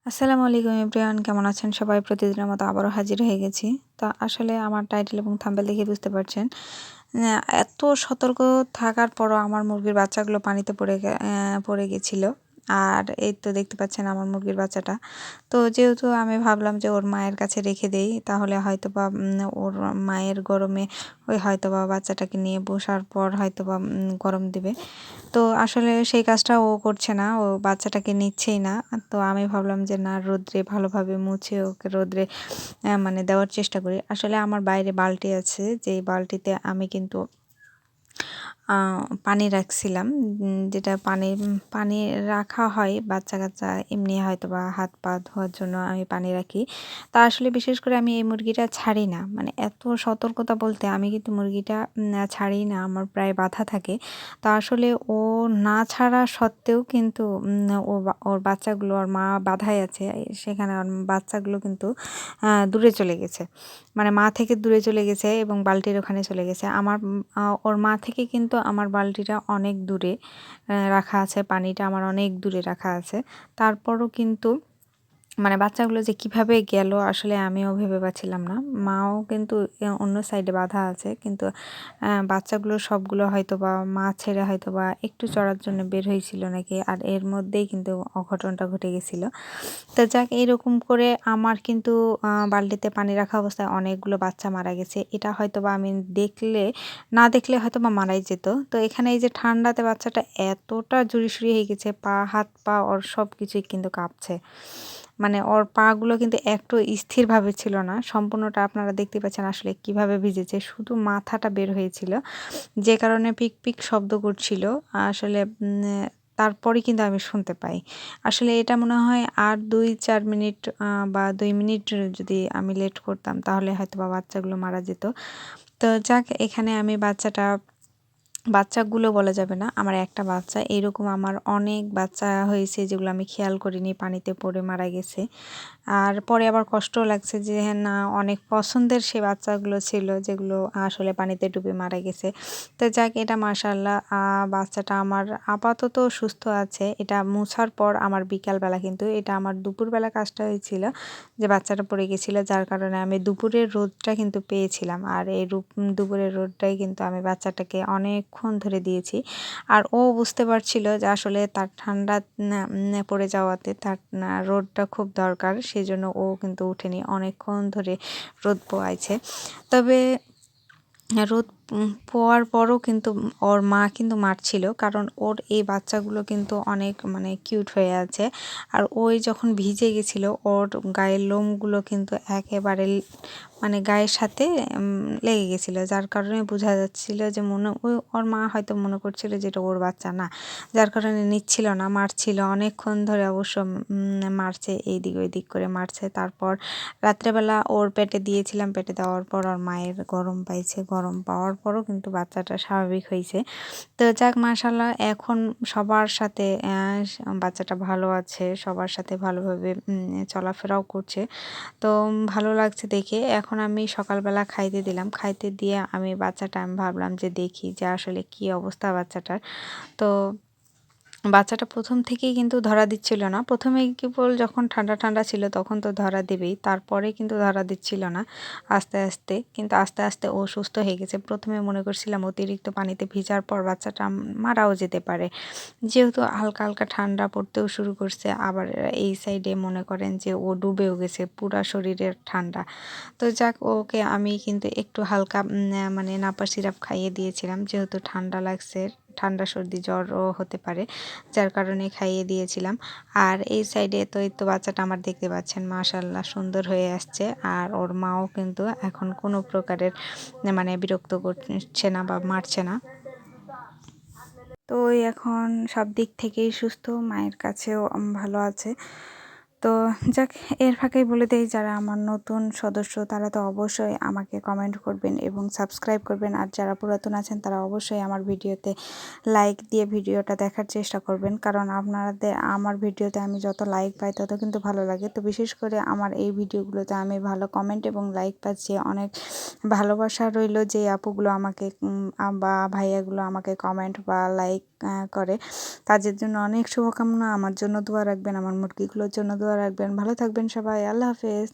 আসসালামু আলাইকুম এভরিওয়ান, কেমন আছেন সবাই? প্রতিদিনের মতো আবারও হাজির হয়ে গেছি। তো আসলে আমার টাইটেল এবং থাম্বনেল দেখে বুঝতে পারছেন, এত সতর্ক থাকার পরও আমার মুরগির বাচ্চাগুলো পানিতে পড়ে গেছিল। আর এই তো দেখতে পাচ্ছেন আমার মুরগির বাচ্চাটা। তো যেহেতু আমি ভাবলাম যে ওর মায়ের কাছে রেখে দেই, তাহলে হয়তোবা ওর মায়ের গরমে ওই হয়তোবা বাচ্চাটাকে নিয়ে বসার পর হয়তোবা গরম দিবে। তো আসলে সেই কাজটা ও করছে না, ও বাচ্চাটাকে নিচ্ছেই না। তো আমি ভাবলাম যে না, রোদ্রে ভালোভাবে মুছে ওকে রোদ্রে মানে দেওয়ার চেষ্টা করি। আসলে আমার বাইরে বালতি আছে, যেই বালতিতে আমি কিন্তু আ পানি রাখছিলাম। যেটা পানি রাখা হয় বাচ্চা-কাচ্চা এমনি হয়তোবা হাত-পা ধোয়ার জন্য আমি পানি রাখি। তা আসলে বিশেষ করে আমি এই মুরগিটা ছাড়ি না। মানে এত সতর্কতা বলতে আমি কিন্তু মুরগিটা ছাড়ি না, আমার প্রায় বাঁধা থাকে। তা আসলে ও না ছাড়া সত্ত্বেও কিন্তু ওর বাচ্চাগুলো, ওর মা বাঁধাই আছে। সেখানে ওর বাচ্চাগুলো কিন্তু দূরে চলে গেছে। মানে মা থেকে দূরে চলে গেছে এবং বালতির ওখানে চলে গেছে। ওর মা থেকে কিন্তু আমার বালতিটা অনেক দূরে রাখা আছে, পানিটা আমার অনেক দূরে রাখা আছে। তারপরও কিন্তু মানে বাচ্চাগুলো যে কিভাবে গেল আসলে আমিও ভেবে পাচ্ছিলাম না। মাও কিন্তু অন্য সাইডে বাঁধা আছে। কিন্তু বাচ্চাগুলো সবগুলো হয়তোবা মা ছেড়ে হয়তোবা একটু চড়ার জন্য বের হয়েছিল নাকি। আর এর মধ্যেই কিন্তু অঘটনটা ঘটে গেছিল। তো যাক, এরকম করে আমার কিন্তু বালতিতে পানি রাখা অবস্থায় অনেকগুলো বাচ্চা মারা গেছে। এটা হয়তোবা আমি না দেখলে হয়তোবা মারাই যেত। তো এখানে এই যে ঠান্ডাতে বাচ্চাটা এতটা জুড়িসুড়ি হয়ে গেছে, হাত পা ওর সবকিছুই কিন্তু কাঁপছে। মানে ওর পাগুলো কিন্তু একটু স্থিরভাবে ছিল না। সম্পূর্ণটা আপনারা দেখতে পাচ্ছেন আসলে কিভাবে ভিজেছে। শুধু মাথাটা বের হয়েছিল, যে কারণে পিক, পিক শব্দ করছিল। আসলে তারপরে কিন্তু আমি শুনতে পাই। আসলে এটা মনে হয় আর ২-৪ মিনিট বা ২ মিনিট যদি আমি লেট করতাম তাহলে হয়তোবা বাচ্চাগুলো মারা যেত। তো যাক, এখানে আমি বাচ্চাগুলো বলা যাবে না, আমার একটা বাচ্চা। এরকম আমার অনেক বাচ্চা হয়েছে যেগুলো আমি খেয়াল করিনি, পানিতে পড়ে মারা গেছে। আর পরে আবার কষ্টও লাগছে যে হ্যাঁ, না, অনেক পছন্দের সে বাচ্চাগুলো ছিল যেগুলো আসলে পানিতে ডুবে মারা গেছে। তো যাক, এটা মাশাআল্লাহ বাচ্চাটা আমার আপাতত সুস্থ আছে। এটা মুছার পর আমার বিকালবেলা, কিন্তু এটা আমার দুপুরবেলা কাজটা হয়েছিল যে বাচ্চাটা পড়ে গেছিলো, যার কারণে আমি দুপুরের রোদটা কিন্তু পেয়েছিলাম। আর এই দুপুরের রোদটাই কিন্তু আমি বাচ্চাটাকে অনেকক্ষণ ধরে দিয়েছি। আর ও বুঝতে পারছিল যে আসলে তার ঠান্ডা পড়ে যাওয়াতে তার রোদটা খুব দরকার। সেজন্য ও কিন্তু উঠেনি, অনেকক্ষণ ধরে রোদ পোয়াইছে। তবে রোদ পোয়ার পরও কিন্তু ওর মা কিন্তু মারছিল, কারণ ওর এই বাচ্চাগুলো কিন্তু অনেক মানে কিউট হয়ে আছে। আর ওই যখন ভিজে গেছিল ওর গায়ের লোমগুলো কিন্তু একেবারে মানে গায়ের সাথে লেগে গেছিলো, যার কারণে বোঝা যাচ্ছিল যে ওর মা হয়তো মনে করছিল যে এটা ওর বাচ্চা না, যার কারণে নিচ্ছিল না, মারছিল অনেকক্ষণ ধরে। অবশ্য মারছে, এইদিক ওইদিক করে মারছে। তারপর রাত্রেবেলা ওর পেটে দিয়েছিলাম, পেটে দেওয়ার পর ওর মায়ের গরম পাইছে, গরম পাওয়ার পরও কিন্তু বাচ্চাটা স্বাভাবিক হয়েছে। তো যাক, মাশাআল্লাহ, এখন সবার সাথে বাচ্চাটা ভালো আছে, সবার সাথে ভালোভাবে চলাফেরাও করছে। তো ভালো লাগছে দেখে। এখন আমি সকালবেলা খাইতে দিলাম, খাইতে দিয়ে আমি ভাবলাম যে দেখি যে আসলে কি অবস্থা বাচ্চাটার। তো বাচ্চাটা প্রথম থেকেই কিন্তু ধরা দিচ্ছিল না। প্রথমে কেবল যখন ঠান্ডা, ঠান্ডা ছিল তখন তো ধরা দেবেই। তারপরে কিন্তু ধরা দিচ্ছিল না আস্তে, আস্তে। কিন্তু আস্তে, আস্তে ও সুস্থ হয়ে গেছে। প্রথমে মনে করছিলাম অতিরিক্ত পানিতে ভিজার পর বাচ্চাটা মারাও যেতে পারে। যেহেতু হালকা, হালকা ঠান্ডা পড়তেও শুরু করছে। আবার এই সাইডে মনে করেন যে ও ডুবেও গেছে, পুরা শরীরের ঠান্ডা। তো যাক, ওকে আমি কিন্তু একটু হালকা মানে নাপা সিরাপ খাইয়ে দিয়েছিলাম। যেহেতু ঠান্ডা লাগছে, ঠান্ডা সর্দি জ্বরও হতে পারে, যার কারণে খাইয়ে দিয়েছিলাম। আর এই সাইডে তো এই তো বাচ্চাটা আমার দেখতে পাচ্ছেন মাশাআল্লাহ সুন্দর হয়ে আসছে। আর ওর মাও কিন্তু এখন কোনো প্রকারের মানে বিরক্ত করছে না বা মারছে না। তো এখন সব দিক থেকেই সুস্থ, মায়ের কাছেও ভালো আছে। তো যাক, এর ফাঁকেই বলে দেই, যারা আমার নতুন সদস্য তারা তো অবশ্যই আমাকে কমেন্ট করবেন এবং সাবস্ক্রাইব করবেন। আর যারা পুরাতন আছেন তারা অবশ্যই আমার ভিডিওতে লাইক দিয়ে ভিডিওটা দেখার চেষ্টা করবেন, কারণ আমার ভিডিওতে আমি যত লাইক পাই তত কিন্তু ভালো লাগে। তো বিশেষ করে আমার এই ভিডিওগুলোতে আমি ভালো কমেন্ট এবং লাইক পাচ্ছি। অনেক ভালোবাসা রইল যে আপুগুলো আমাকে বা ভাইয়াগুলো আমাকে কমেন্ট বা লাইক করে। তাদের জন্য অনেক শুভকামনা। আমার জন্য দোয়া রাখবেন, আমার মুরগিগুলোর জন্য দোয়া দোয়া রাখবেন। ভালো থাকবেন সবাই। আল্লাহ হাফেজ।